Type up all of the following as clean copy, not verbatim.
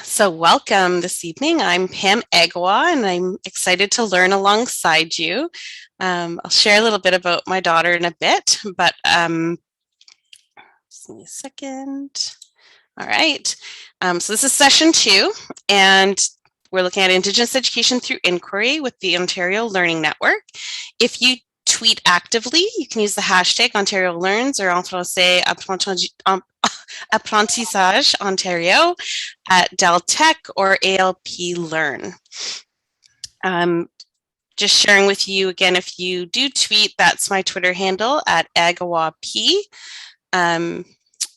So welcome this evening. I'm Pam Agwa, and I'm excited to learn alongside you. I'll share a little bit about my daughter in a bit, but just give me a second. All right. So this is session 2, and we're looking at Indigenous Education through Inquiry with the Ontario Learning Network. If you tweet actively, you can use the hashtag Ontario Learns or en français Apprentissage Ontario at Deltech or ALP Learn. Just sharing with you again, if you do tweet, that's my Twitter handle at AgawaP.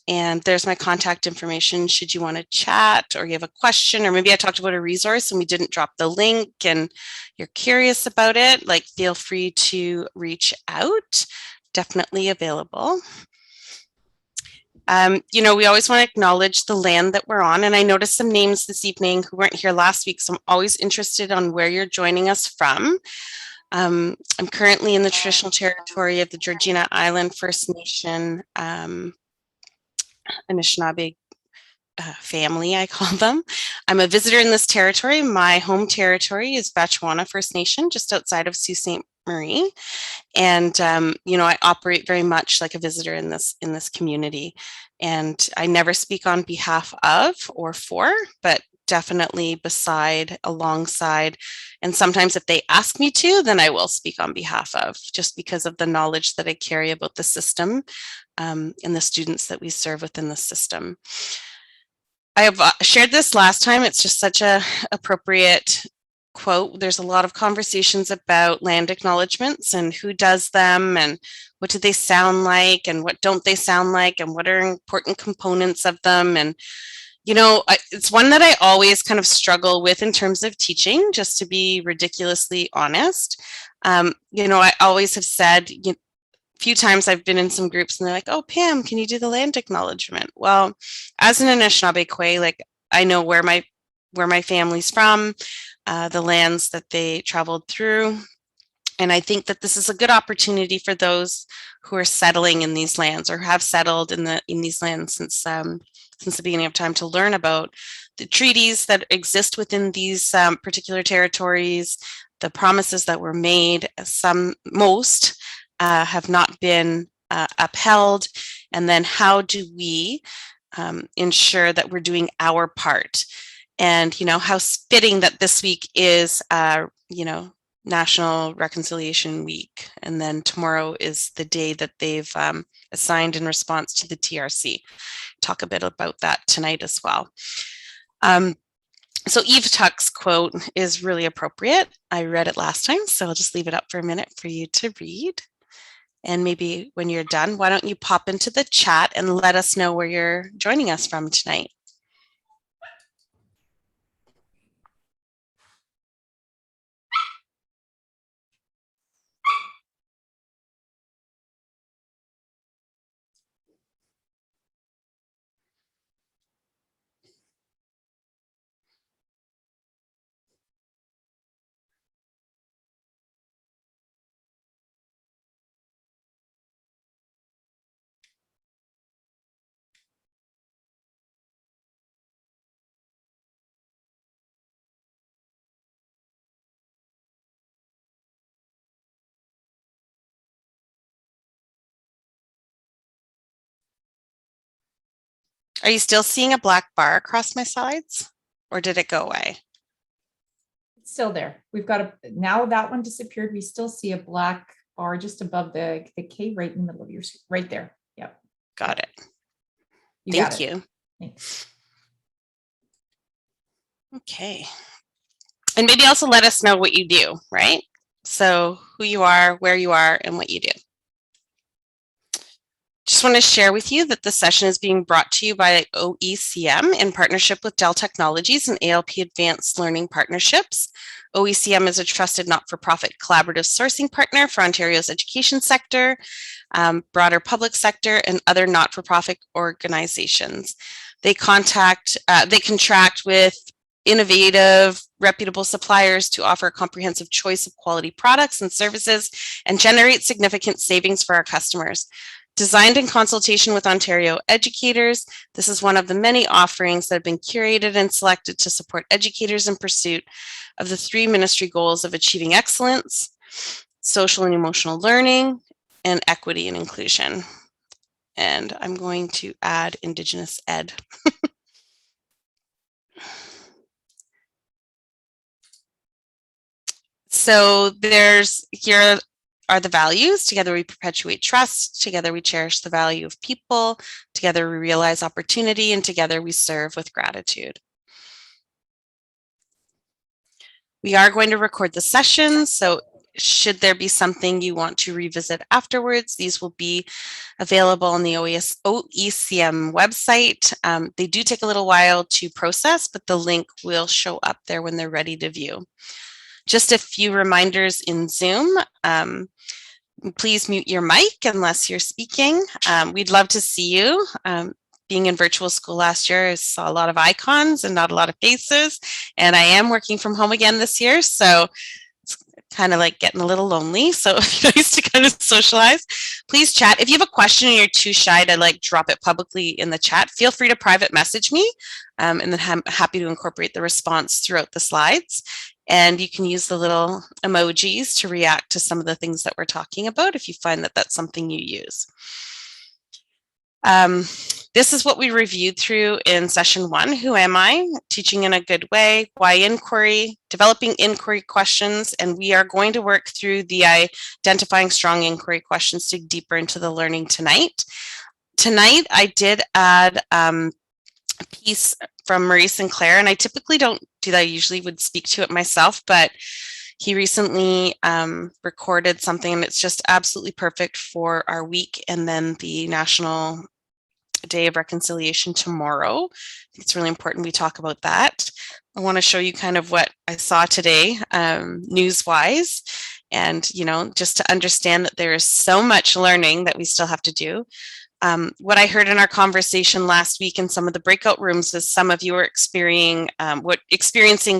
And there's my contact information should you want to chat or you have a question, or maybe I talked about a resource and we didn't drop the link and you're curious about it, like feel free to reach out. Definitely available. We always want to acknowledge the land that we're on, and I noticed some names this evening who weren't here last week, so I'm always interested on where you're joining us from. I'm currently in the traditional territory of the Georgina Island First Nation Anishinaabe family, I call them. I'm a visitor in this territory. My home territory is Batchewana First Nation, just outside of Sault Ste. Marie. And, I operate very much like a visitor in this community. And I never speak on behalf of or for, but definitely beside, alongside, and sometimes if they ask me to, then I will speak on behalf of, just because of the knowledge that I carry about the system and the students that we serve within the system. I have shared this last time. It's just such a appropriate quote. There's a lot of conversations about land acknowledgements and who does them and what do they sound like and what don't they sound like and what are important components of them. And, it's one that I always kind of struggle with in terms of teaching, just to be ridiculously honest. I always have said, few times I've been in some groups and they're like, oh, Pam, can you do the land acknowledgement? Well, as an Anishinaabe, like I know where my family's from, the lands that they traveled through. And I think that this is a good opportunity for those who are settling in these lands or have settled in these lands since the beginning of time to learn about the treaties that exist within these particular territories, the promises that were made. Most have not been upheld, and then how do we ensure that we're doing our part? And how fitting that this week is National Reconciliation Week, and then tomorrow is the day that they've assigned in response to the TRC. Talk a bit about that tonight as well. So Eve Tuck's quote is really appropriate. I read it last time, so I'll just leave it up for a minute for you to read. And maybe when you're done, why don't you pop into the chat and let us know where you're joining us from tonight. Are you still seeing a black bar across my slides, or did it go away? It's still there. We've got now that one disappeared. We still see a black bar just above the K right in the middle of your screen, right there. Yep. Got it. Thank you. Thanks. Okay. And maybe also let us know what you do, right? So who you are, where you are, and what you do. Just want to share with you that the session is being brought to you by OECM in partnership with Dell Technologies and ALP Advanced Learning Partnerships. OECM is a trusted not-for-profit collaborative sourcing partner for Ontario's education sector, broader public sector, and other not-for-profit organizations. They contract with innovative, reputable suppliers to offer a comprehensive choice of quality products and services and generate significant savings for our customers. Designed in consultation with Ontario educators, this is one of the many offerings that have been curated and selected to support educators in pursuit of the 3 ministry goals of achieving excellence, social and emotional learning, and equity and inclusion. And I'm going to add Indigenous Ed. So here are the values. Together we perpetuate trust. Together we cherish the value of people. Together we realize opportunity, and together we serve with gratitude. We are going to record the session, so should there be something you want to revisit afterwards, these will be available on the OECM website. They do take a little while to process, but the link will show up there when they're ready to view. Just a few reminders in Zoom. Please mute your mic unless you're speaking. We'd love to see you. Being in virtual school last year, I saw a lot of icons and not a lot of faces. And I am working from home again this year, so it's kind of like getting a little lonely. So it's nice to kind of socialize. Please chat. If you have a question and you're too shy to like drop it publicly in the chat, feel free to private message me. And then I'm happy to incorporate the response throughout the slides. And you can use the little emojis to react to some of the things that we're talking about if you find that that's something you use. This is what we reviewed through in session 1. Who am I? Teaching in a good way. Why inquiry? Developing inquiry questions. And we are going to work through the identifying strong inquiry questions to dig deeper into the learning tonight. Tonight, I did add a piece from Maurice Sinclair, and I typically don't do that. I usually would speak to it myself, but he recently recorded something, and it's just absolutely perfect for our week and then the National Day of Reconciliation tomorrow. I think it's really important we talk about that. I want to show you kind of what I saw today, news-wise, and just to understand that there is so much learning that we still have to do. What I heard in our conversation last week in some of the breakout rooms is some of you are experiencing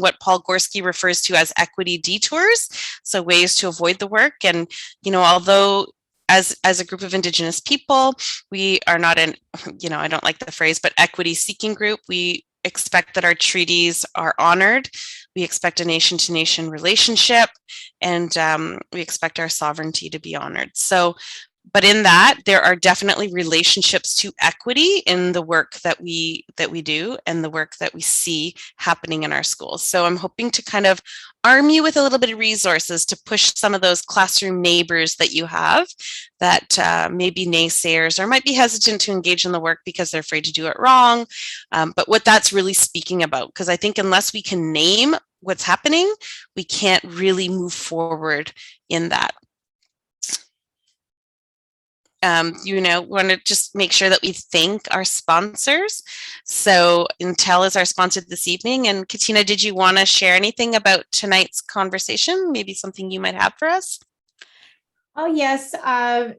what Paul Gorski refers to as equity detours, so ways to avoid the work. And although as a group of Indigenous people, we are not in, I don't like the phrase, but equity seeking group, we expect that our treaties are honored. We expect a nation-to-nation relationship, and we expect our sovereignty to be honored. But in that, there are definitely relationships to equity in the work that we do and the work that we see happening in our schools. So I'm hoping to kind of arm you with a little bit of resources to push some of those classroom neighbors that you have that may be naysayers or might be hesitant to engage in the work because they're afraid to do it wrong. But what that's really speaking about, because I think unless we can name what's happening, we can't really move forward in that. Want to just make sure that we thank our sponsors. So Intel is our sponsor this evening. And Katina, did you want to share anything about tonight's conversation? Maybe something you might have for us? Oh, yes. Hi,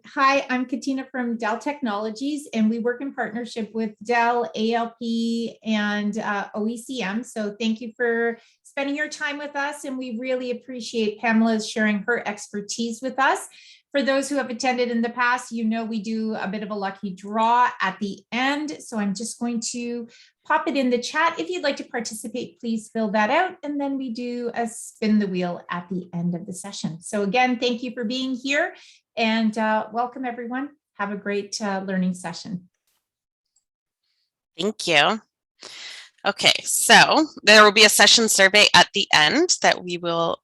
I'm Katina from Dell Technologies, and we work in partnership with Dell, ALP, and OECM. So thank you for spending your time with us, and we really appreciate Pamela sharing her expertise with us. For those who have attended in the past, we do a bit of a lucky draw at the end. So I'm just going to pop it in the chat. If you'd like to participate, please fill that out. And then we do a spin the wheel at the end of the session. So again, thank you for being here, and welcome everyone. Have a great learning session. Thank you. Okay, so there will be a session survey at the end that we will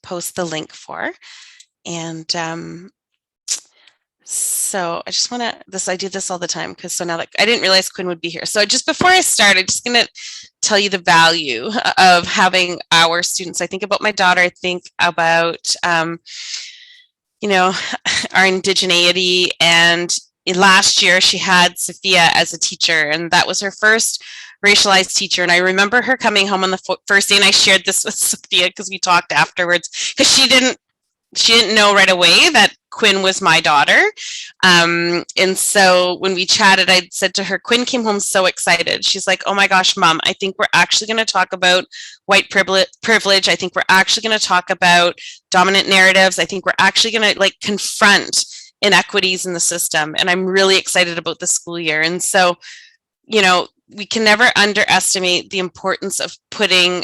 post the link for. And so I just want to, I do this all the time because so now I didn't realize Quinn would be here. So just before I start, I'm just going to tell you the value of having our students. I think about my daughter, I think about, our indigeneity. And last year she had Sophia as a teacher, and that was her first racialized teacher. And I remember her coming home on the first day, and I shared this with Sophia because we talked afterwards, because she didn't know right away that Quinn was my daughter. And so when we chatted, I said to her, Quinn came home so excited. She's like, oh my gosh, Mom, I think we're actually going to talk about white privilege. I think we're actually going to talk about dominant narratives. I think we're actually going to confront inequities in the system. And I'm really excited about the school year. And so, you know, we can never underestimate the importance of putting,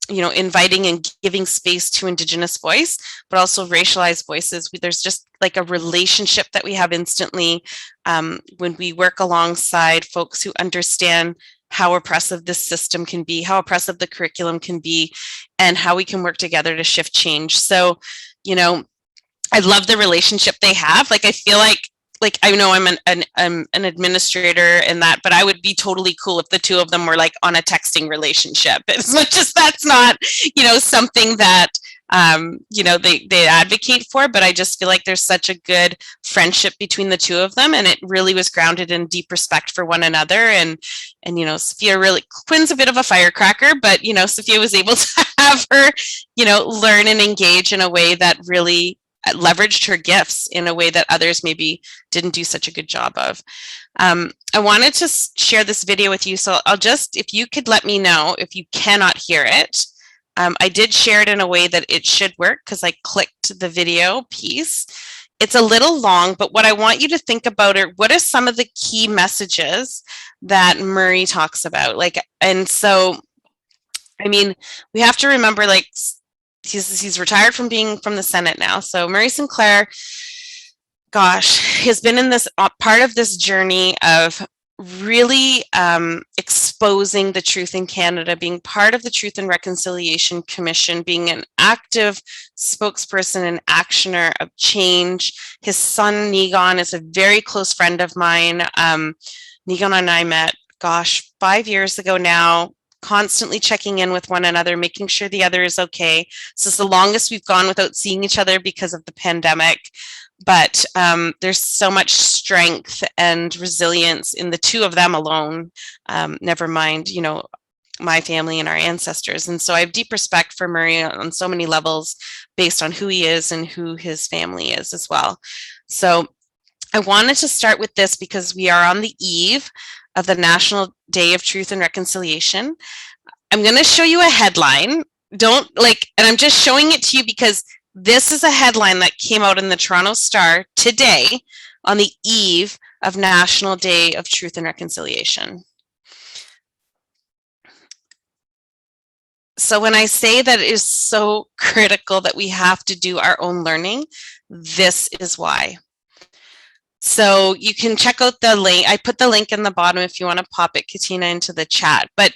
you know, inviting and giving space to Indigenous voice, but also racialized voices. There's just like a relationship that we have instantly when we work alongside folks who understand how oppressive this system can be, how oppressive the curriculum can be, and how we can work together to shift change. So, you know, I love the relationship they have. Like, I feel like I know I'm an administrator and that, but I would be totally cool if the two of them were like on a texting relationship. As much as that's not, you know, something that you know, they advocate for, but I just feel like there's such a good friendship between the two of them, and it really was grounded in deep respect for one another. And you know, Quinn's a bit of a firecracker, but you know, Sophia was able to have her, you know, learn and engage in a way that really leveraged her gifts in a way that others maybe didn't do such a good job of. I wanted to share this video with you, so I'll just, if you could let me know if you cannot hear it. I did share it in a way that it should work because I clicked the video piece. It's a little long, but what I want you to think about are what are some of the key messages that Murray talks about? Like, and so, I mean, we have to remember, like, he's retired from being from the Senate now. So Murray Sinclair, gosh, has been in this part of this journey of really exposing the truth in Canada, being part of the Truth and Reconciliation Commission, being an active spokesperson and actioner of change. His son, Nigon, is a very close friend of mine. Nigon and I met, gosh, 5 years ago now, constantly checking in with one another, making sure the other is okay. This is the longest we've gone without seeing each other because of the pandemic. But there's so much strength and resilience in the two of them alone, never mind, you know, my family and our ancestors. And so I have deep respect for Murray on so many levels based on who he is and who his family is as well. So I wanted to start with this because we are on the eve of the National Day of Truth and Reconciliation. I'm going to show you a headline. And I'm just showing it to you because this is a headline that came out in the Toronto Star today on the eve of National Day of Truth and Reconciliation. So when I say that it is so critical that we have to do our own learning, this is why. So you can check out the link. I put the link in the bottom if you want to pop it, Katina, into the chat. But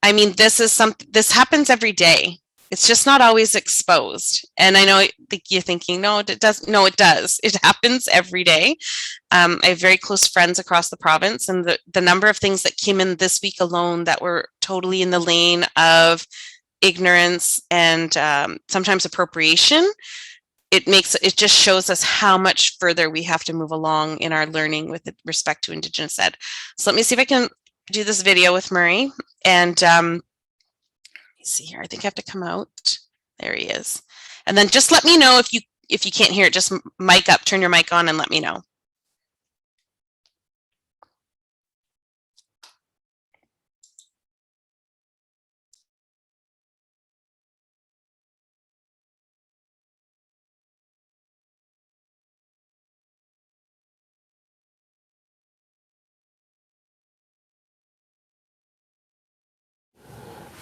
I mean, this happens every day. It's just not always exposed. And I know you're thinking, no, it does. No, it does. It happens every day. I have very close friends across the province, and the number of things that came in this week alone that were totally in the lane of ignorance and sometimes appropriation, it just shows us how much further we have to move along in our learning with respect to Indigenous ed. So let me see if I can do this video with Murray. And let me see here. I think I have to come out. There he is. And then just let me know if you can't hear it. Just mic up, turn your mic on, and let me know.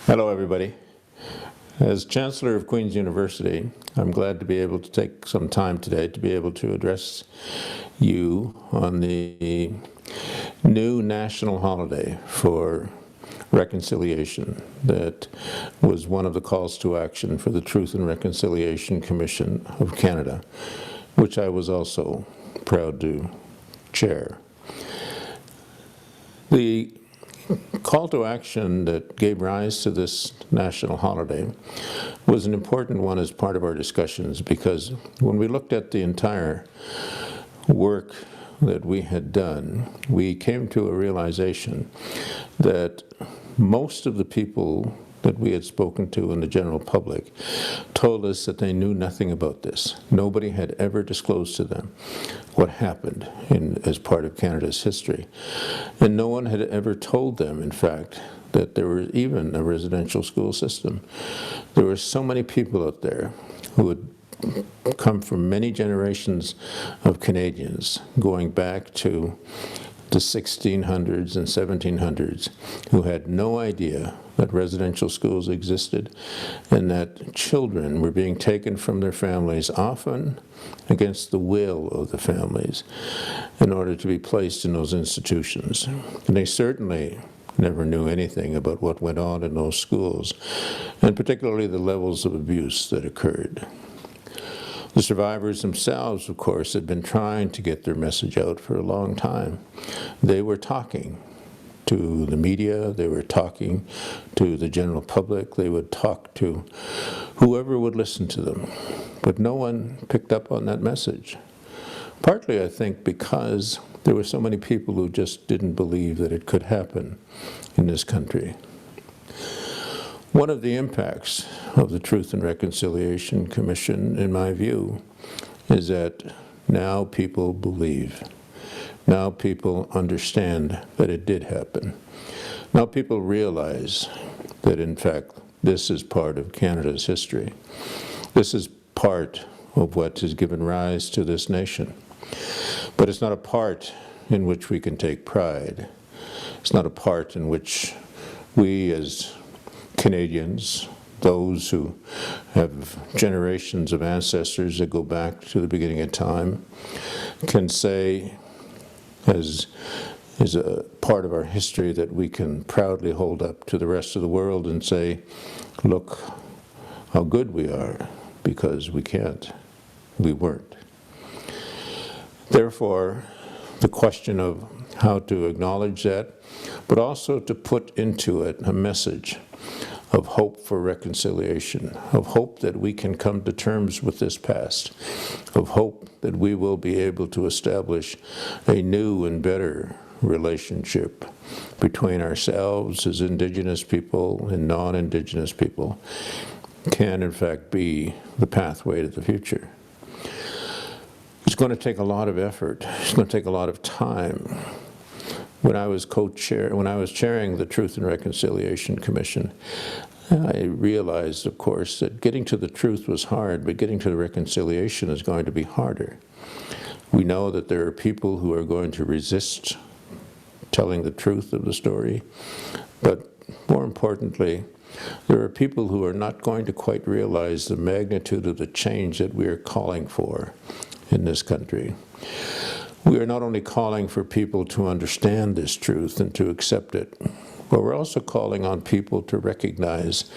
Hello, everybody. As Chancellor of Queen's University, I'm glad to be able to take some time today to be able to address you on the new national holiday for reconciliation that was one of the calls to action for the Truth and Reconciliation Commission of Canada, which I was also proud to chair. The call to action that gave rise to this national holiday was an important one as part of our discussions, because when we looked at the entire work that we had done, we came to a realization that most of the people that we had spoken to in the general public told us that they knew nothing about this. Nobody had ever disclosed to them what happened as part of Canada's history. And no one had ever told them, in fact, that there was even a residential school system. There were so many people out there who had come from many generations of Canadians, going back to the 1600s and 1700s, who had no idea that residential schools existed and that children were being taken from their families, often against the will of the families, in order to be placed in those institutions. And they certainly never knew anything about what went on in those schools, and particularly the levels of abuse that occurred. The survivors themselves, of course, had been trying to get their message out for a long time. They were talking to the media, they were talking to the general public, they would talk to whoever would listen to them. But no one picked up on that message. Partly, I think, because there were so many people who just didn't believe that it could happen in this country. One of the impacts of the Truth and Reconciliation Commission, in my view, is that now people believe. Now people understand that it did happen. Now people realize that, in fact, this is part of Canada's history. This is part of what has given rise to this nation. But it's not a part in which we can take pride. It's not a part in which we as Canadians, those who have generations of ancestors that go back to the beginning of time, can say as is a part of our history that we can proudly hold up to the rest of the world and say, look how good we are, because we can't. We weren't. Therefore, the question of how to acknowledge that, but also to put into it a message of hope for reconciliation, of hope that we can come to terms with this past, of hope that we will be able to establish a new and better relationship between ourselves as Indigenous people and non-Indigenous people, can in fact be the pathway to the future. It's going to take a lot of effort. It's going to take a lot of time. When I was chairing the Truth and Reconciliation Commission, I realized, of course, that getting to the truth was hard, but getting to the reconciliation is going to be harder. We know that there are people who are going to resist telling the truth of the story, but more importantly, there are people who are not going to quite realize the magnitude of the change that we are calling for in this country. We are not only calling for people to understand this truth and to accept it, but we're also calling on people to recognize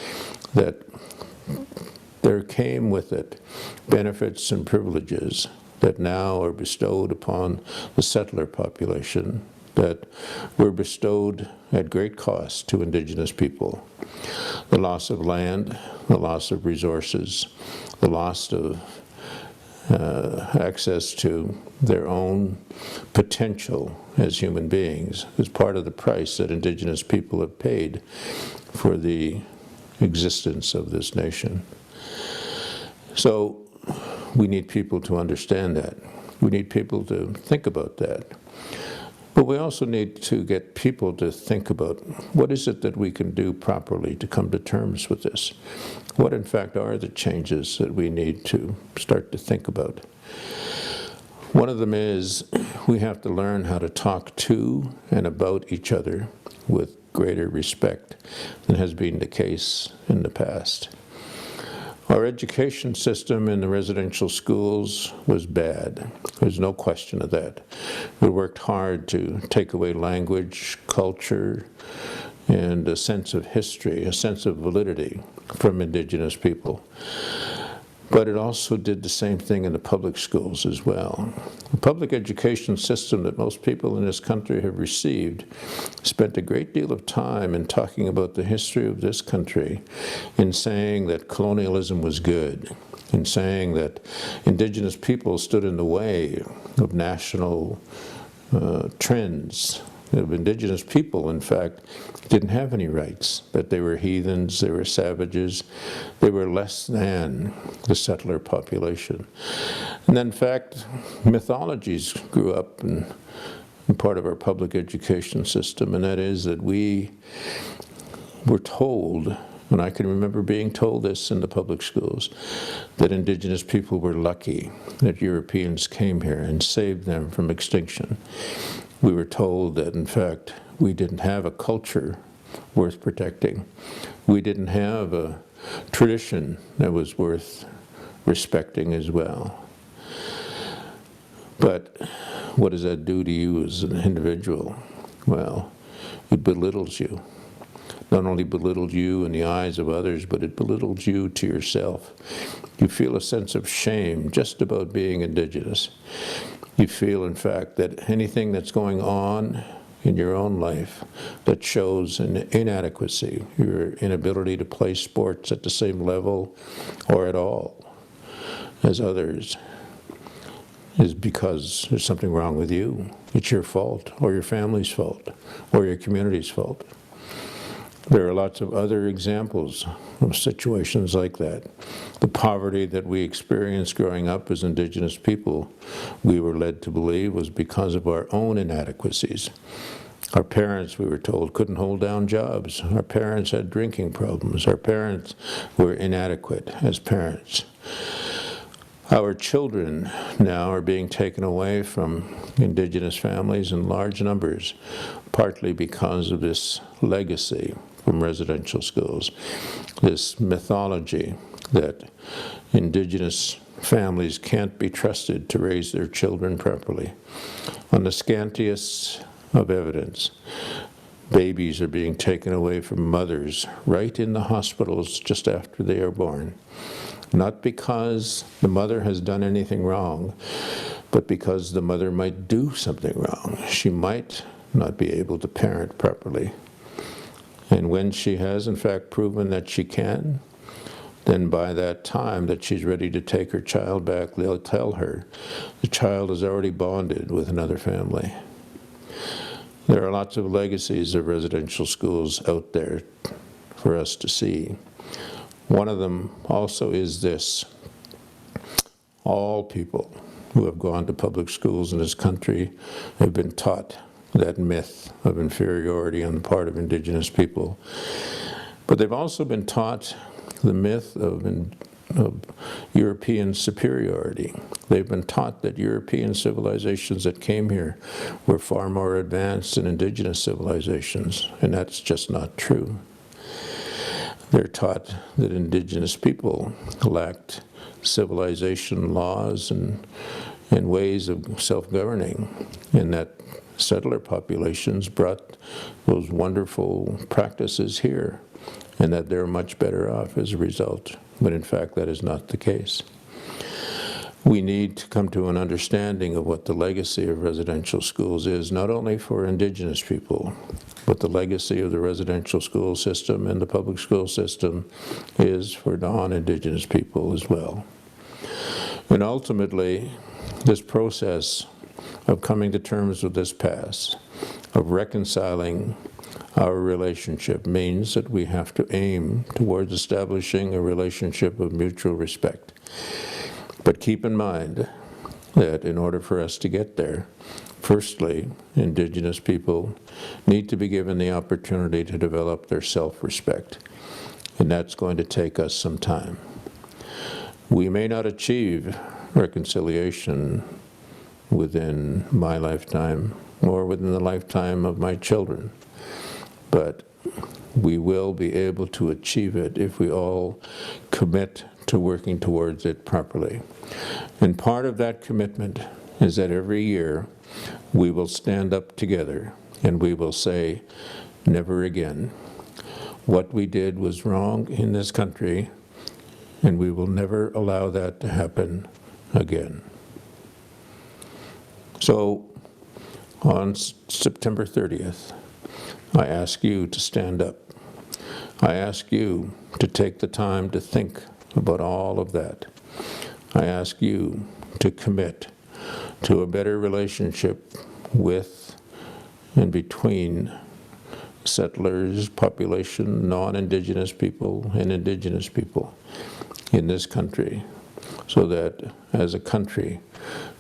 that there came with it benefits and privileges that now are bestowed upon the settler population, that were bestowed at great cost to Indigenous people. The loss of land, the loss of resources, the loss of access to their own potential as human beings is part of the price that Indigenous people have paid for the existence of this nation. So we need people to understand that. We need people to think about that. But we also need to get people to think about what is it that we can do properly to come to terms with this. What, in fact, are the changes that we need to start to think about? One of them is we have to learn how to talk to and about each other with greater respect than has been the case in the past. Our education system in the residential schools was bad. There's no question of that. We worked hard to take away language, culture, and a sense of history, a sense of validity from Indigenous people. But it also did the same thing in the public schools as well. The public education system that most people in this country have received spent a great deal of time in talking about the history of this country, in saying that colonialism was good, in saying that Indigenous people stood in the way of national trends. Indigenous people, in fact, didn't have any rights, that they were heathens, they were savages, they were less than the settler population. And then, in fact, mythologies grew up in part of our public education system, and that is that we were told and I can remember being told this in the public schools, that Indigenous people were lucky that Europeans came here and saved them from extinction. We were told that, in fact, we didn't have a culture worth protecting. We didn't have a tradition that was worth respecting as well. But what does that do to you as an individual? Well, it belittles you. Not only belittles you in the eyes of others, but it belittles you to yourself. You feel a sense of shame just about being Indigenous. You feel, in fact, that anything that's going on in your own life that shows an inadequacy, your inability to play sports at the same level or at all as others, is because there's something wrong with you. It's your fault, or your family's fault, or your community's fault. There are lots of other examples of situations like that. The poverty that we experienced growing up as Indigenous people, we were led to believe was because of our own inadequacies. Our parents, we were told, couldn't hold down jobs. Our parents had drinking problems. Our parents were inadequate as parents. Our children now are being taken away from Indigenous families in large numbers, partly because of this legacy from residential schools, this mythology that Indigenous families can't be trusted to raise their children properly. On the scantiest of evidence, babies are being taken away from mothers right in the hospitals just after they are born. Not because the mother has done anything wrong, but because the mother might do something wrong. She might not be able to parent properly. And when she has, in fact, proven that she can, then by that time that she's ready to take her child back, they'll tell her the child is already bonded with another family. There are lots of legacies of residential schools out there for us to see. One of them also is this: all people who have gone to public schools in this country have been taught that myth of inferiority on the part of Indigenous people. But they've also been taught the myth of European superiority. They've been taught that European civilizations that came here were far more advanced than Indigenous civilizations, and that's just not true. They're taught that Indigenous people lacked civilization laws and ways of self-governing, and that settler populations brought those wonderful practices here, and that they're much better off as a result. But in fact, that is not the case. We need to come to an understanding of what the legacy of residential schools is, not only for Indigenous people, but the legacy of the residential school system and the public school system is for non-Indigenous people as well. And ultimately, this process of coming to terms with this past, of reconciling our relationship, means that we have to aim towards establishing a relationship of mutual respect. But keep in mind that in order for us to get there, firstly, Indigenous people need to be given the opportunity to develop their self-respect, and that's going to take us some time. We may not achieve reconciliation within my lifetime or within the lifetime of my children, but we will be able to achieve it if we all commit to working towards it properly. And part of that commitment is that every year we will stand up together and we will say, never again. What we did was wrong in this country, and we will never allow that to happen again. So on September 30th, I ask you to stand up. I ask you to take the time to think about all of that. I ask you to commit to a better relationship with and between settlers, population, non-Indigenous people, and Indigenous people in this country, so that as a country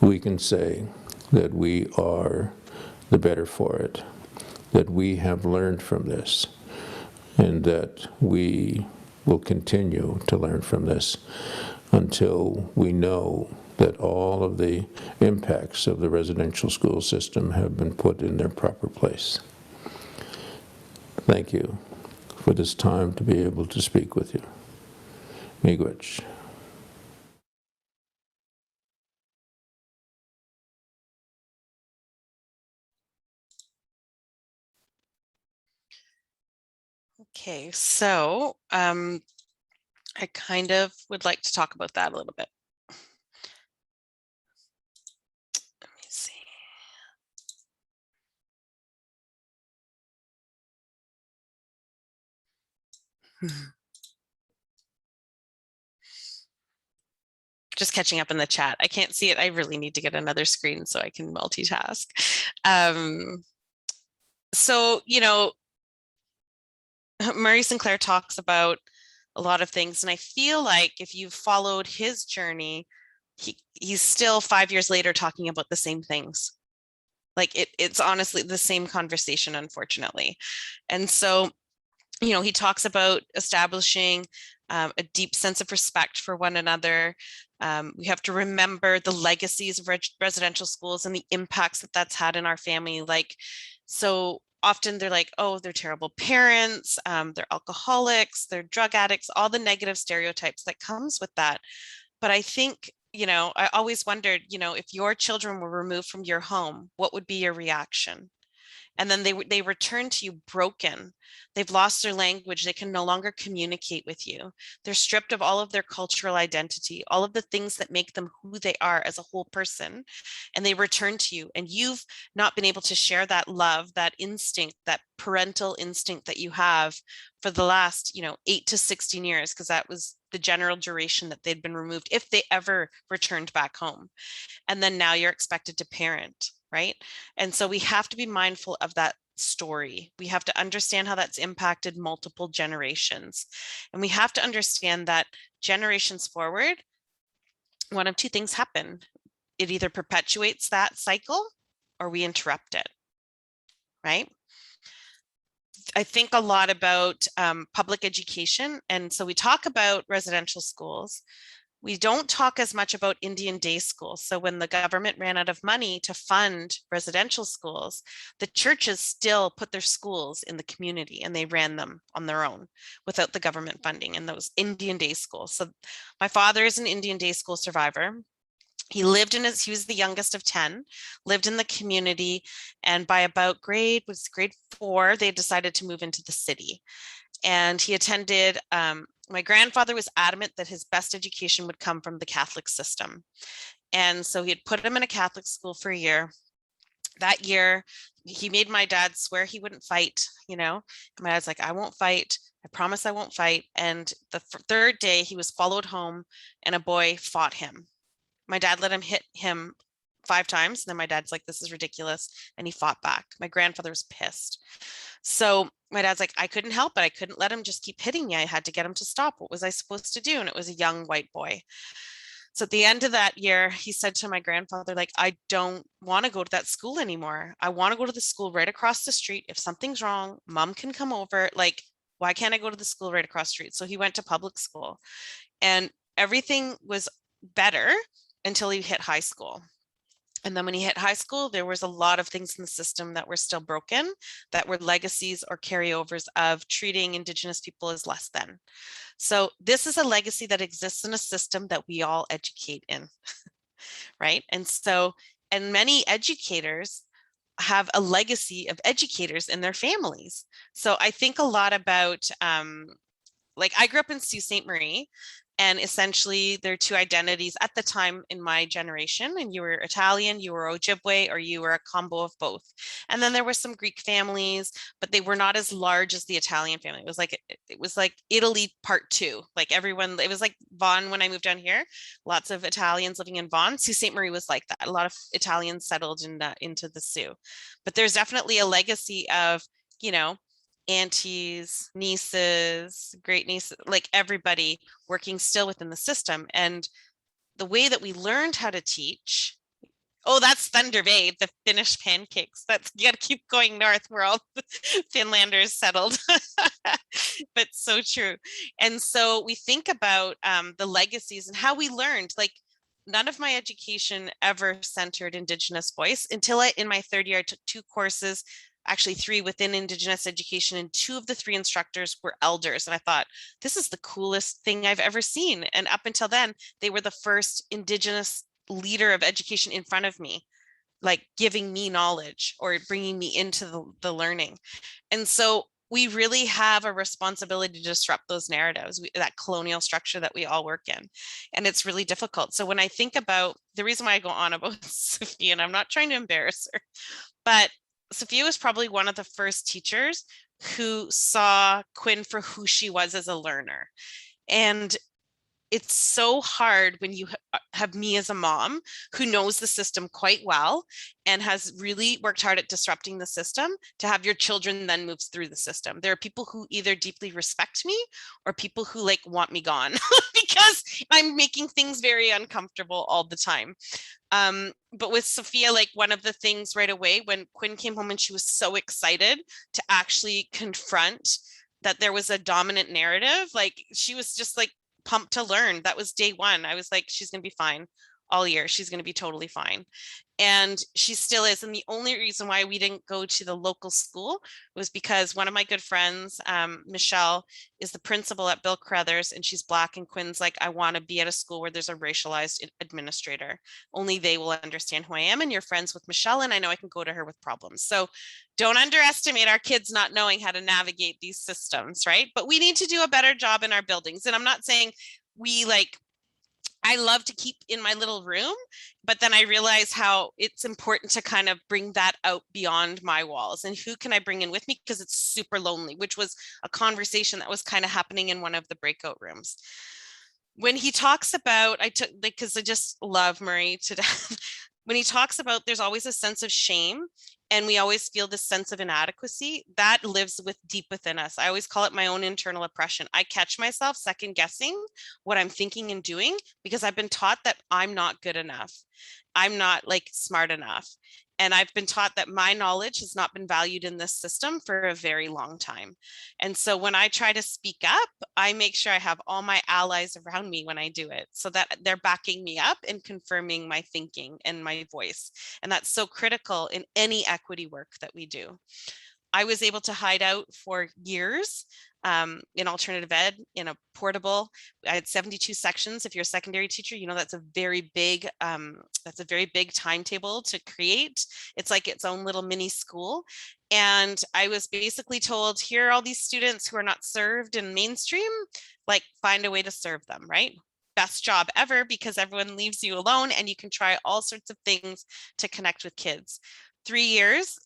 we can say that we are the better for it, that we have learned from this, and that we will continue to learn from this until we know that all of the impacts of the residential school system have been put in their proper place. Thank you for this time to be able to speak with you. Miigwech. Okay, so I kind of would like to talk about that a little bit. Let me see. Just catching up in the chat. I can't see it. I really need to get another screen so I can multitask. So, you know, Murray Sinclair talks about a lot of things, and I feel like if you've followed his journey, he's still 5 years later talking about the same things. Like it's honestly the same conversation, unfortunately. And so, you know, he talks about establishing a deep sense of respect for one another. We have to remember the legacies of residential schools and the impacts that that's had in our family. Like, so often they're like, oh, they're terrible parents, they're alcoholics, they're drug addicts, all the negative stereotypes that comes with that. But I think, you know, I always wondered, you know, if your children were removed from your home, what would be your reaction? And then they return to you broken. They've lost their language. They can no longer communicate with you. They're stripped of all of their cultural identity, all of the things that make them who they are as a whole person. And they return to you, and you've not been able to share that love, that instinct, that parental instinct that you have for the last, you know, 8 to 16 years, because that was the general duration that they'd been removed, if they ever returned back home. And then now you're expected to parent, right? And so we have to be mindful of that story. We have to understand how that's impacted multiple generations. And we have to understand that generations forward, one of two things happen. It either perpetuates that cycle or we interrupt it, right? I think a lot about public education. And so we talk about residential schools. We don't talk as much about Indian day schools. So when the government ran out of money to fund residential schools, the churches still put their schools in the community and they ran them on their own without the government funding in those Indian day schools. So my father is an Indian day school survivor. He lived in he was the youngest of 10, lived in the community, and by about grade 4, they decided to move into the city. And he attended, my grandfather was adamant that his best education would come from the Catholic system. And so he had put him in a Catholic school for a year. That year, he made my dad swear he wouldn't fight, you know. My dad's like, I won't fight. I promise I won't fight. And the third day, he was followed home and a boy fought him. My dad let him hit him 5 times. And then my dad's like, this is ridiculous. And he fought back. My grandfather was pissed. So my dad's like, I couldn't help it. I couldn't let him just keep hitting me. I had to get him to stop. What was I supposed to do? And it was a young white boy. So at the end of that year, he said to my grandfather, like, I don't want to go to that school anymore. I want to go to the school right across the street. If something's wrong, mom can come over. Like, why can't I go to the school right across the street? So he went to public school and everything was better until he hit high school. And then when he hit high school, there was a lot of things in the system that were still broken, that were legacies or carryovers of treating Indigenous people as less than. So this is a legacy that exists in a system that we all educate in, right? And so, and many educators have a legacy of educators in their families. So I think a lot about, like I grew up in Sault Ste. Marie, and essentially there are two identities at the time in my generation, and you were Italian, you were Ojibwe, or you were a combo of both. And then there were some Greek families, but they were not as large as the Italian family. It was like Italy part 2. Like everyone, it was like Vaughan when I moved down here, lots of Italians living in Vaughan. Sault Ste. Marie was like that. A lot of Italians settled into the Sioux. But there's definitely a legacy of, you know, aunties, nieces, great nieces, like everybody working still within the system. And the way that we learned how to teach Oh, that's Thunder Bay, the Finnish pancakes. That's, you got to keep going north where all the Finlanders settled. But so true. And so we think about the legacies and how we learned. Like, none of my education ever centered Indigenous voice until in my third year, I took 2 courses, actually 3 within Indigenous education, and 2 of the 3 instructors were elders. And I thought, this is the coolest thing I've ever seen. And up until then, they were the first Indigenous leader of education in front of me, like giving me knowledge or bringing me into the learning. And so we really have a responsibility to disrupt those narratives, that colonial structure that we all work in. And it's really difficult. So when I think about the reason why I go on about Sophia, and I'm not trying to embarrass her, but Sophia was probably one of the first teachers who saw Quinn for who she was as a learner. And it's so hard when you have me as a mom who knows the system quite well and has really worked hard at disrupting the system, to have your children then moves through the system. There are people who either deeply respect me or people who like want me gone because I'm making things very uncomfortable all the time. But with Sophia, like, one of the things right away when Quinn came home and she was so excited to actually confront that there was a dominant narrative, like she was just like pumped to learn. That was day one. I was like, she's going to be fine all year. She's going to be totally fine. And she still is. And the only reason why we didn't go to the local school was because one of my good friends, Michelle, is the principal at Bill Carruthers, and she's Black. And Quinn's like, I want to be at a school where there's a racialized administrator. Only they will understand who I am. And you're friends with Michelle, and I know I can go to her with problems. So don't underestimate our kids not knowing how to navigate these systems, right? But we need to do a better job in our buildings. And I'm not saying we like, I love to keep in my little room, but then I realize how it's important to kind of bring that out beyond my walls. And who can I bring in with me? Because it's super lonely, which was a conversation that was kind of happening in one of the breakout rooms. When he talks about, I took, like, because I just love Murray to death. When he talks about there's always a sense of shame and we always feel this sense of inadequacy, that lives deep within us. I always call it my own internal oppression. I catch myself second guessing what I'm thinking and doing because I've been taught that I'm not good enough. I'm not like smart enough. And I've been taught that my knowledge has not been valued in this system for a very long time. And so when I try to speak up, I make sure I have all my allies around me when I do it, so that they're backing me up and confirming my thinking and my voice. And that's so critical in any equity work that we do. I was able to hide out for years in alternative ed in a portable. I had 72 sections. If you're a secondary teacher, you know that's a very big timetable to create. It's like its own little mini school. And I was basically told, here are all these students who are not served in mainstream, like find a way to serve them, right? Best job ever, because everyone leaves you alone and you can try all sorts of things to connect with kids. 3 years,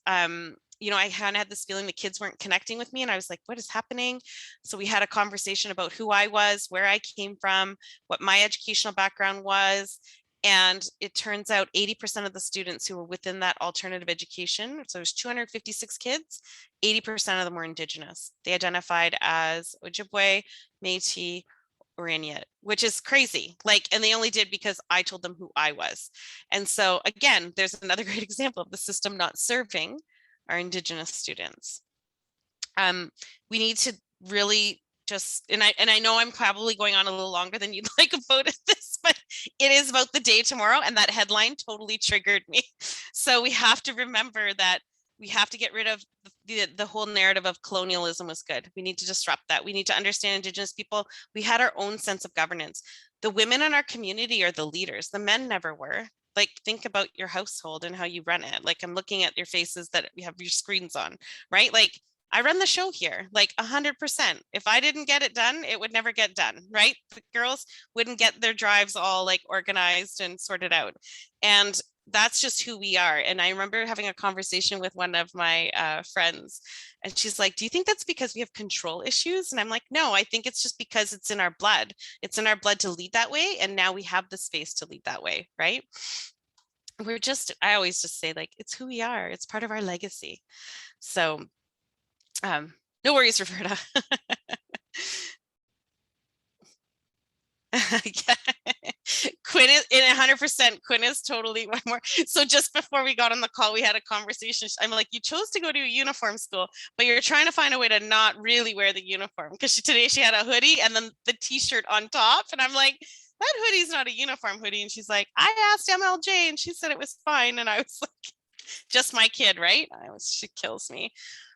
you know, I kind of had this feeling the kids weren't connecting with me, and I was like, what is happening? So we had a conversation about who I was, where I came from, what my educational background was. And it turns out 80% of the students who were within that alternative education, so there's 256 kids, 80% of them were Indigenous. They identified as Ojibwe, Métis, or Inuit, which is crazy. Like, and they only did because I told them who I was. And so again, there's another great example of the system not serving our Indigenous students. We need to really just, and I know I'm probably going on a little longer than you'd like about this, but it is about the day tomorrow, and that headline totally triggered me. So we have to remember that we have to get rid of the whole narrative of colonialism was good. We need to disrupt that. We need to understand Indigenous people. We had our own sense of governance. The women in our community are the leaders. The men never were. Like, think about your household and how you run it. Like, I'm looking at your faces that you have your screens on, right? Like, I run the show here, like 100%. If I didn't get it done, it would never get done, right? The girls wouldn't get their drives all like organized and sorted out. And that's just who we are. And I remember having a conversation with one of my friends, and she's like, do you think that's because we have control issues? And I'm like, no, I think it's just because it's in our blood. It's in our blood to lead that way. And now we have the space to lead that way, right? I always just say, like, it's who we are. It's part of our legacy. So no worries, Roberta. Quinn is in 100%. Quinn is totally one more. So just before we got on the call, we had a conversation. I'm like, you chose to go to a uniform school, but you're trying to find a way to not really wear the uniform, because today she had a hoodie and then the t-shirt on top. And I'm like, that hoodie's not a uniform hoodie. And she's like, I asked MLJ and she said it was fine. And I was like, just my kid, right? She kills me.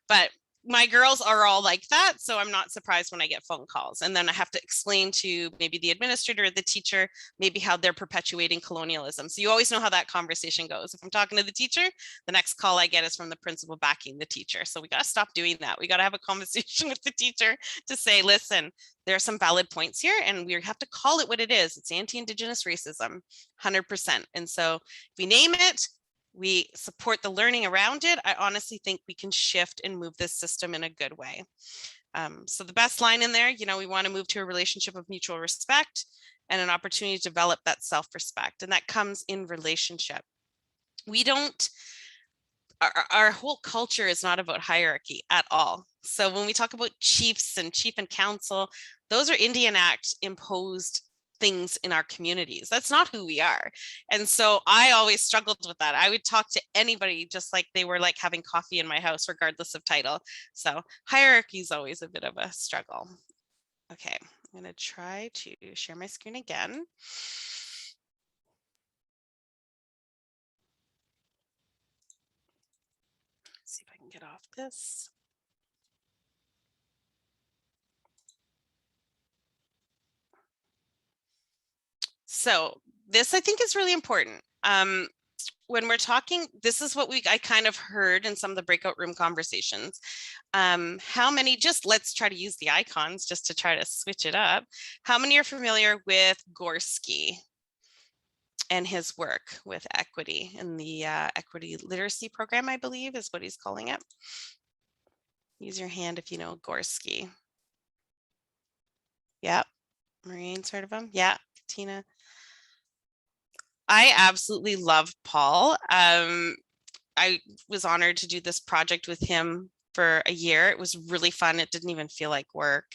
But my girls are all like that, so I'm not surprised when I get phone calls. And then I have to explain to maybe the administrator or the teacher, maybe how they're perpetuating colonialism. So you always know how that conversation goes. If I'm talking to the teacher, the next call I get is from the principal backing the teacher. So we got to stop doing that. We got to have a conversation with the teacher to say, listen, there are some valid points here, and we have to call it what it is. It's anti-Indigenous racism, 100%. And so if we name it, we support the learning around it, I honestly think we can shift and move this system in a good way. So the best line in there, we want to move to a relationship of mutual respect and an opportunity to develop that self-respect. And that comes in relationship. We don't, our whole culture is not about hierarchy at all. So when we talk about chiefs and chief and council, those are Indian Act imposed things in our communities. That's not who we are. And so I always struggled with that. I would talk to anybody just like they were like having coffee in my house, regardless of title. So hierarchy is always a bit of a struggle. Okay, I'm going to try to share my screen again. Let's see if I can get off this. So this, I think, is really important. When we're talking, this is what I kind of heard in some of the breakout room conversations. How many, just let's try to use the icons just to try to switch it up. How many are familiar with Gorski and his work with equity in the equity literacy program, I believe is what he's calling it. Use your hand if you know Gorski. Yeah, Marine's heard of him. Yeah, Tina. I absolutely love Paul. I was honored to do this project with him for a year. It was really fun. It didn't even feel like work.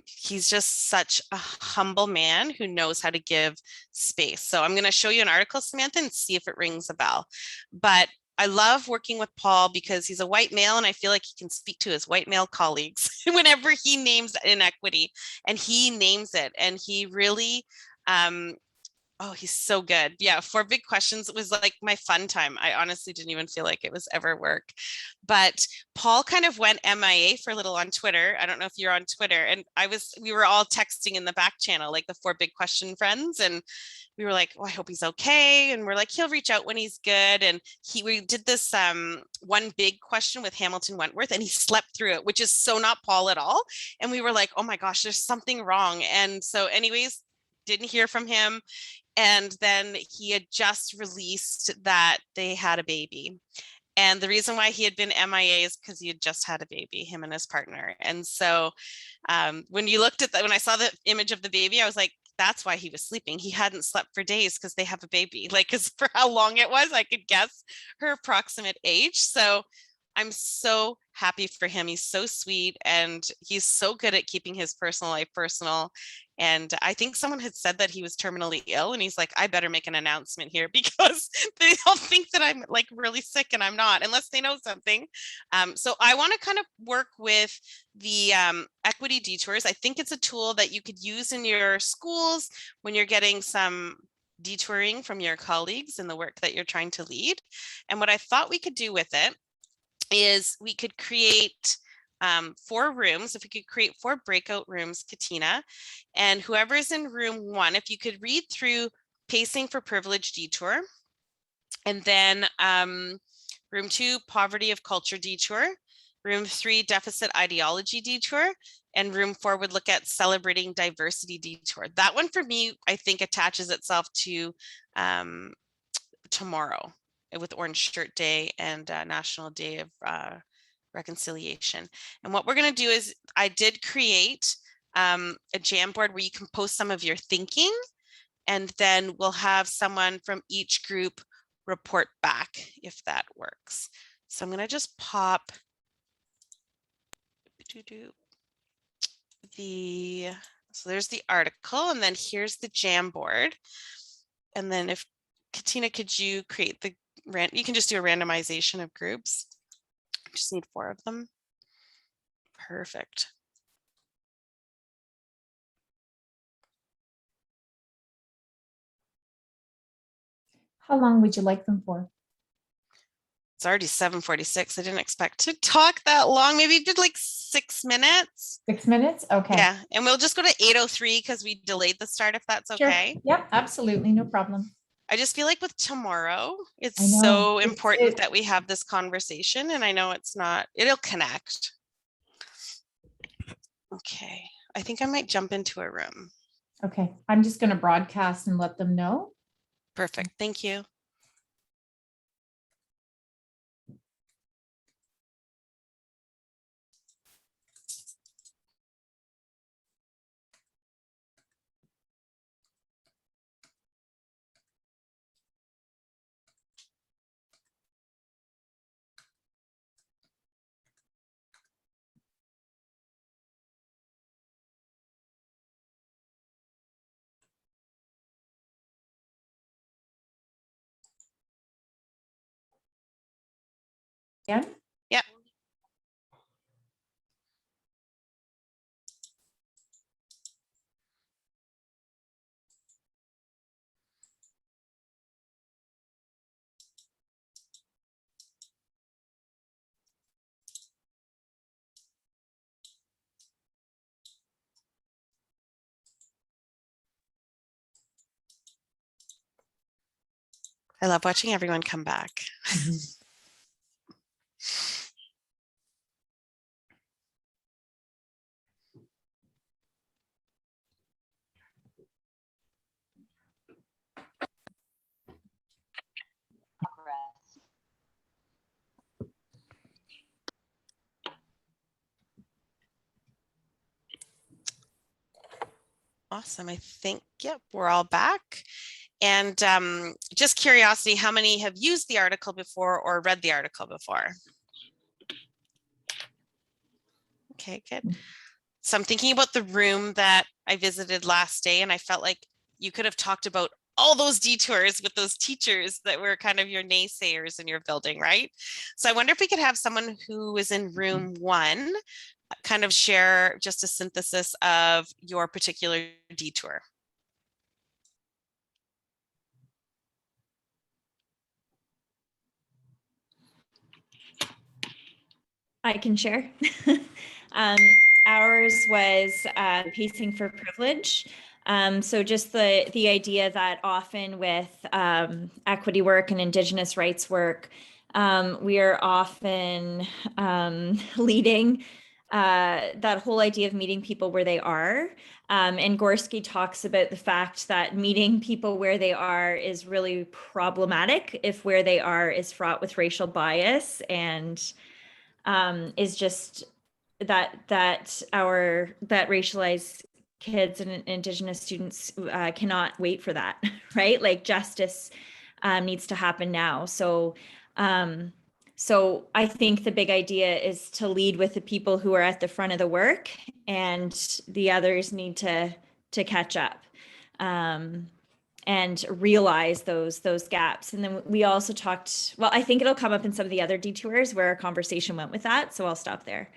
He's just such a humble man who knows how to give space. So I'm going to show you an article, Samantha, and see if it rings a bell. But I love working with Paul because he's a white male, and I feel like he can speak to his white male colleagues whenever he names inequity, and he names it. And he really, oh, he's so good. Yeah, 4 big questions. It was like my fun time. I honestly didn't even feel like it was ever work. But Paul kind of went MIA for a little on Twitter. I don't know if you're on Twitter. And we were all texting in the back channel, like the 4 big question friends. And we were like, oh, I hope he's okay. And we're like, he'll reach out when he's good. And we did this 1 big question with Hamilton Wentworth, and he slept through it, which is so not Paul at all. And we were like, oh my gosh, there's something wrong. And so anyways, didn't hear from him. And then he had just released that they had a baby. And the reason why he had been MIA is because he had just had a baby, him and his partner. And so when you looked at that, when I saw the image of the baby, I was like, that's why he was sleeping. He hadn't slept for days because they have a baby. Like, because for how long it was, I could guess her approximate age. So I'm so happy for him. He's so sweet, and he's so good at keeping his personal life personal. And I think someone had said that he was terminally ill, and he's like, I better make an announcement here because they don't think that I'm like really sick, and I'm not, unless they know something. So I want to kind of work with the equity detours. I think it's a tool that you could use in your schools when you're getting some detouring from your colleagues in the work that you're trying to lead. And what I thought we could do with it is we could create 4 rooms. If we could create 4 breakout rooms, Katina, and whoever is in room 1, if you could read through Pacing for Privilege Detour, and then room 2, Poverty of Culture Detour, room 3, Deficit Ideology Detour, and room 4 would look at Celebrating Diversity Detour. That one for me, I think, attaches itself to tomorrow with Orange Shirt Day and National Day of Reconciliation. And what we're going to do is I did create a Jamboard where you can post some of your thinking, and then we'll have someone from each group report back if that works. So I'm going to just pop the So there's the article, and then here's the Jamboard. And then if Katina, could you create the you can just do a randomization of groups. Just need 4 of them. Perfect. How long would you like them for? It's already 7:46. I didn't expect to talk that long. Maybe did like 6 minutes. 6 minutes? Okay. Yeah, and we'll just go to 8:03 because we delayed the start, if that's Sure. okay. Yep, absolutely, no problem. I just feel like with tomorrow, it's I know. so important that we have this conversation, and I know it's not, it'll connect. Okay, I think I might jump into a room. Okay, I'm just going to broadcast and let them know. Perfect, thank you. Yeah. Yep. I love watching everyone come back. Awesome. I think, yep, we're all back. And just curiosity, how many have used the article before or read the article before? Okay, good. So I'm thinking about the room that I visited last day, and I felt like you could have talked about all those detours with those teachers that were kind of your naysayers in your building, right? So I wonder if we could have someone who is in room 1 kind of share just a synthesis of your particular detour. I can share. Ours was pacing for privilege. So just the idea that often with equity work and Indigenous rights work, we are often leading that whole idea of meeting people where they are. And Gorski talks about the fact that meeting people where they are is really problematic if where they are is fraught with racial bias and is just that racialized kids and Indigenous students cannot wait for that, right? Like justice needs to happen now. So I think the big idea is to lead with the people who are at the front of the work, and the others need to catch up. And realize those gaps. And then we also talked, well, I think it'll come up in some of the other detours where our conversation went with that. So I'll stop there.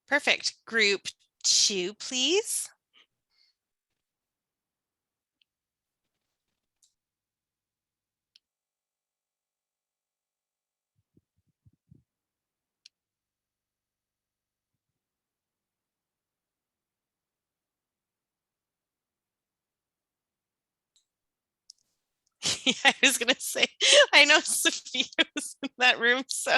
Perfect. Group 2, please. Yeah, I was going to say, I know Sophia was in that room, so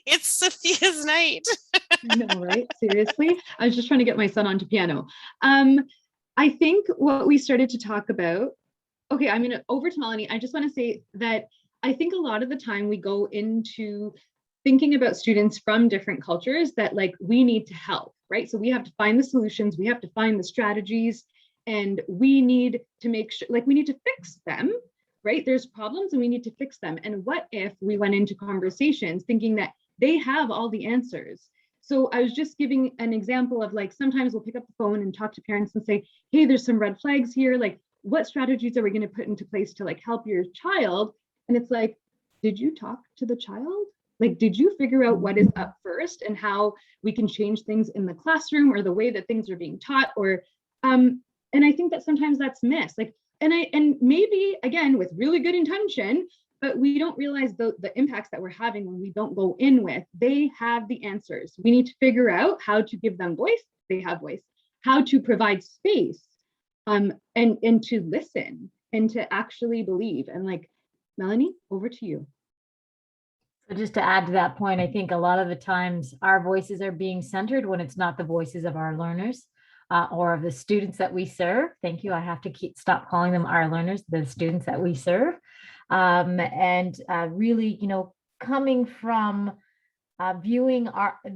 it's Sophia's night. I know, right? Seriously? I was just trying to get my son onto piano. I think what we started to talk about, okay, I'm going to over to Melanie. I just want to say that I think a lot of the time we go into thinking about students from different cultures that like we need to help, right? So we have to find the solutions, we have to find the strategies, and we need to make sure, like we need to fix them, right? There's problems and we need to fix them. And what if we went into conversations thinking that they have all the answers. So I was just giving an example of like, sometimes we'll pick up the phone and talk to parents and say, hey, there's some red flags here. Like, what strategies are we going to put into place to like help your child? And it's like, did you talk to the child? Like, did you figure out what is up first and how we can change things in the classroom or the way that things are being taught? Or, and I think that sometimes that's missed. Like, and maybe again, with really good intention, but we don't realize the impacts that we're having when we don't go in with, they have the answers. We need to figure out how to give them voice. They have voice, how to provide space, and to listen and to actually believe. And like, Melanie, over to you. So just to add to that point, I think a lot of the times our voices are being centered when it's not the voices of our learners or of the students that we serve. Thank you. I have to stop calling them our learners, the students that we serve. Really, you know, coming from viewing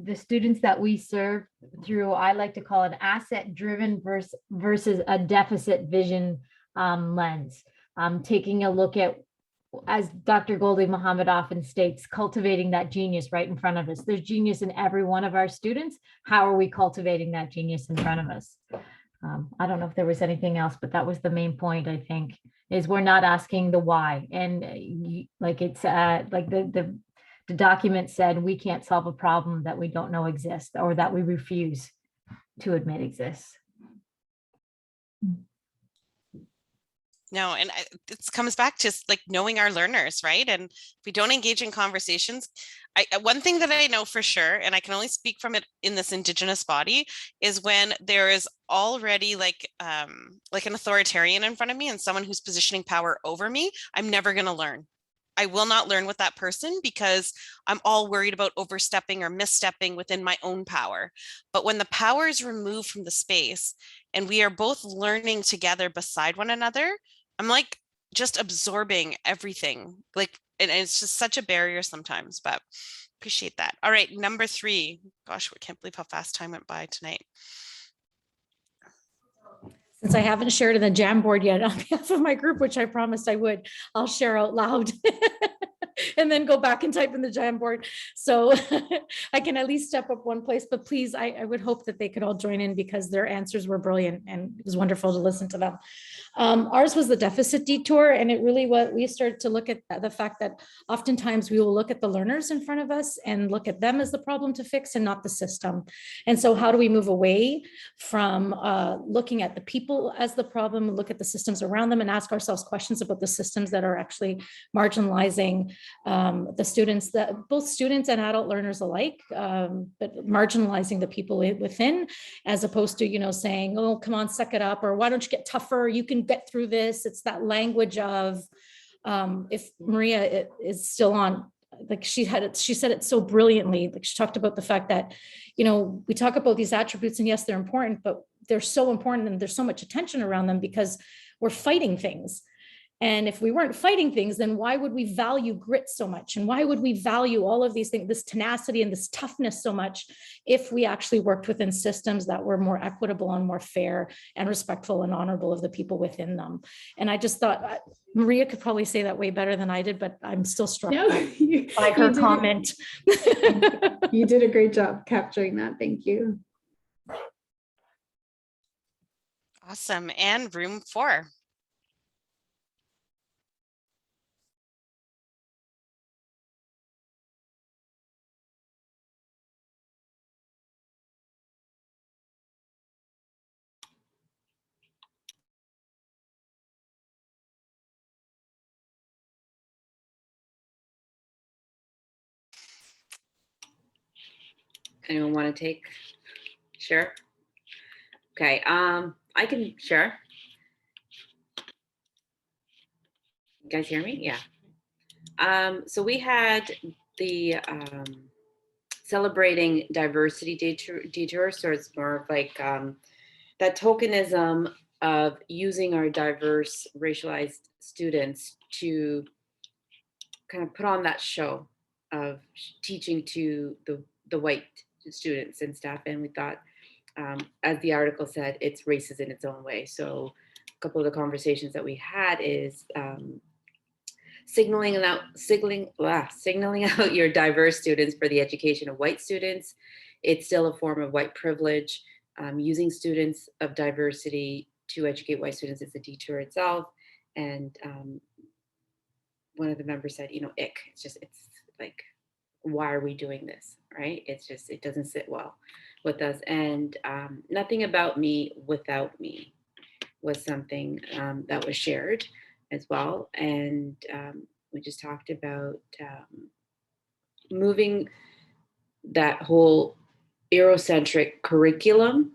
the students that we serve through, I like to call it asset driven versus a deficit vision lens. Taking a look at, as Dr. Goldie Muhammad often states, cultivating that genius right in front of us. There's genius in every one of our students. How are we cultivating that genius in front of us? I don't know if there was anything else, but that was the main point, I think, is we're not asking the why. And like it's like the document said, we can't solve a problem that we don't know exists or that we refuse to admit exists. No, and it comes back to like knowing our learners, right? And if we don't engage in conversations, one thing that I know for sure, and I can only speak from it in this Indigenous body, is when there is already like an authoritarian in front of me and someone who's positioning power over me, I'm never going to learn. I will not learn with that person because I'm all worried about overstepping or misstepping within my own power. But when the power is removed from the space and we are both learning together beside one another, I'm like just absorbing everything. Like, and it's just such a barrier sometimes, but appreciate that. All right, number 3. Gosh, I can't believe how fast time went by tonight. Since I haven't shared in the Jamboard yet on behalf of my group, which I promised I would, I'll share out loud and then go back and type in the Jamboard. So I can at least step up one place, but please, I would hope that they could all join in because their answers were brilliant and it was wonderful to listen to them. Ours was the deficit detour, and it really what we started to look at the fact that oftentimes we will look at the learners in front of us and look at them as the problem to fix and not the system. And so how do we move away from looking at the people as the problem and look at the systems around them and ask ourselves questions about the systems that are actually marginalizing the students, that both students and adult learners alike, but marginalizing the people within, as opposed to, you know, saying, oh, come on, suck it up, or why don't you get tougher? You can get through this. It's that language of, if Maria is still on, like she said it so brilliantly. Like she talked about the fact that, you know, we talk about these attributes and yes, they're important, but they're so important and there's so much attention around them because we're fighting things. And if we weren't fighting things, then why would we value grit so much? And why would we value all of these things, this tenacity and this toughness so much, if we actually worked within systems that were more equitable and more fair and respectful and honorable of the people within them? And I just thought Maria could probably say that way better than I did, but I'm still struck by her comment. You did a great job capturing that. Thank you. Awesome. And room 4. Anyone want to share? Okay, I can share. You guys hear me? Yeah. So we had the celebrating diversity detour. So it's more of like that tokenism of using our diverse racialized students to kind of put on that show of teaching to the white students and staff. And we thought, as the article said, it's racist in its own way. So a couple of the conversations that we had is signaling out your diverse students for the education of white students. It's still a form of white privilege. Using students of diversity to educate white students is a detour itself. And one of the members said, you know, ick. It's like, why are we doing this, right? It doesn't sit well with us. And nothing about me without me was something that was shared as well. And we just talked about moving that whole Eurocentric curriculum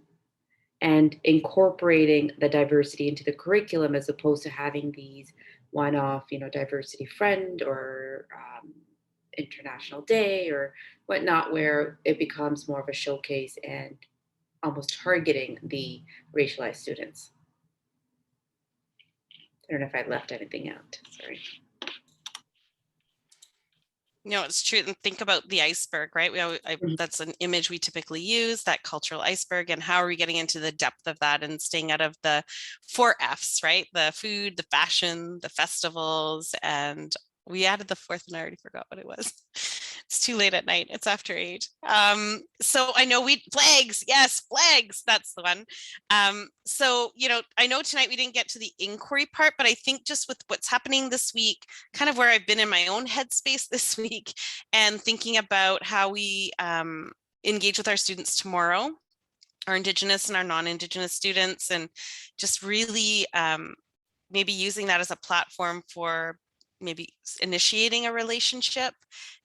and incorporating the diversity into the curriculum, as opposed to having these one-off, you know, diversity friend or International Day or whatnot, where it becomes more of a showcase and almost targeting the racialized students. I don't know if I left anything out, sorry. No, it's true. And think about the iceberg, right? That's an image we typically use, that cultural iceberg. And how are we getting into the depth of that and staying out of the 4 F's, right? The food, the fashion, the festivals. And we added the 4th and I already forgot what it was. It's too late at night. It's after 8. So I know flags. Yes, flags. That's the one. So, you know, I know tonight we didn't get to the inquiry part, but I think just with what's happening this week, kind of where I've been in my own headspace this week and thinking about how we engage with our students tomorrow, our Indigenous and our non-Indigenous students, and just really maybe using that as a platform for maybe initiating a relationship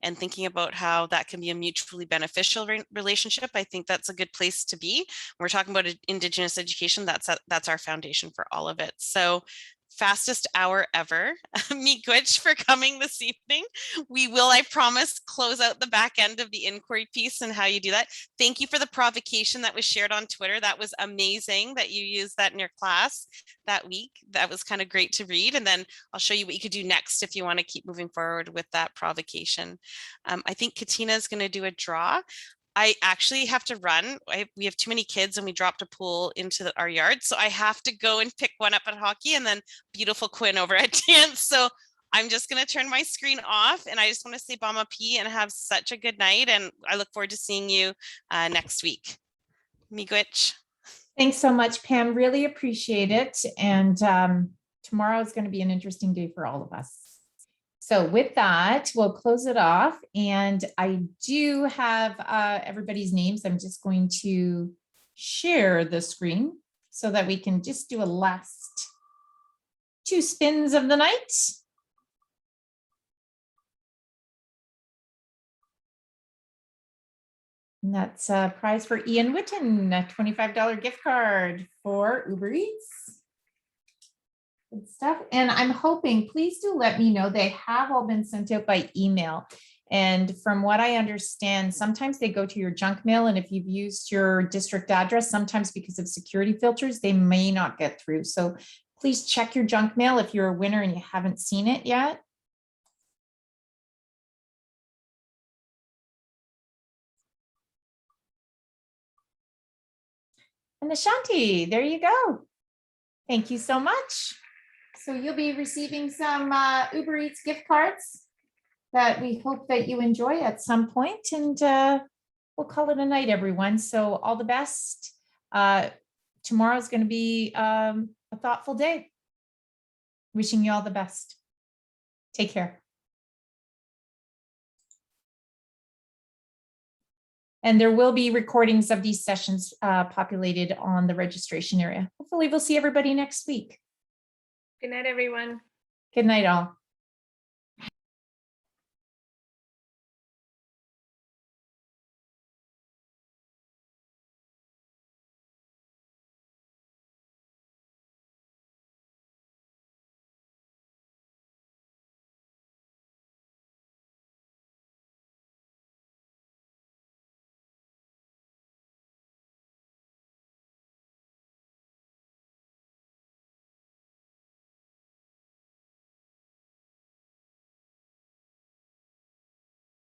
and thinking about how that can be a mutually beneficial relationship. I think that's a good place to be. We're talking about Indigenous education. That's our foundation for all of it. So fastest hour ever. Miigwech for coming this evening. We will, I promise, close out the back end of the inquiry piece and how you do that. Thank you for the provocation that was shared on Twitter. That was amazing that you used that in your class that week. That was kind of great to read. And then I'll show you what you could do next if you want to keep moving forward with that provocation. I think Katina is going to do a draw. I actually have to run. We have too many kids and we dropped a pool into our yard. So I have to go and pick one up at hockey, and then beautiful Quinn over at dance. So I'm just going to turn my screen off, and I just want to say Bama P and have such a good night. And I look forward to seeing you next week. Miigwech. Thanks so much, Pam. Really appreciate it. And tomorrow is going to be an interesting day for all of us. So with that, we'll close it off. And I do have everybody's names. I'm just going to share the screen so that we can just do a last 2 spins of the night. And that's a prize for Ian Witten, a $25 gift card for Uber Eats. Good stuff. And I'm hoping, please do let me know. They have all been sent out by email. And from what I understand, sometimes they go to your junk mail. And if you've used your district address, sometimes because of security filters, they may not get through. So please check your junk mail if you're a winner and you haven't seen it yet. And Ashanti, there you go. Thank you so much. So you'll be receiving some Uber Eats gift cards that we hope that you enjoy at some point, and we'll call it a night, everyone. So all the best. Tomorrow's going to be a thoughtful day. Wishing you all the best. Take care. And there will be recordings of these sessions populated on the registration area. Hopefully we'll see everybody next week. Good night, everyone. Good night, all.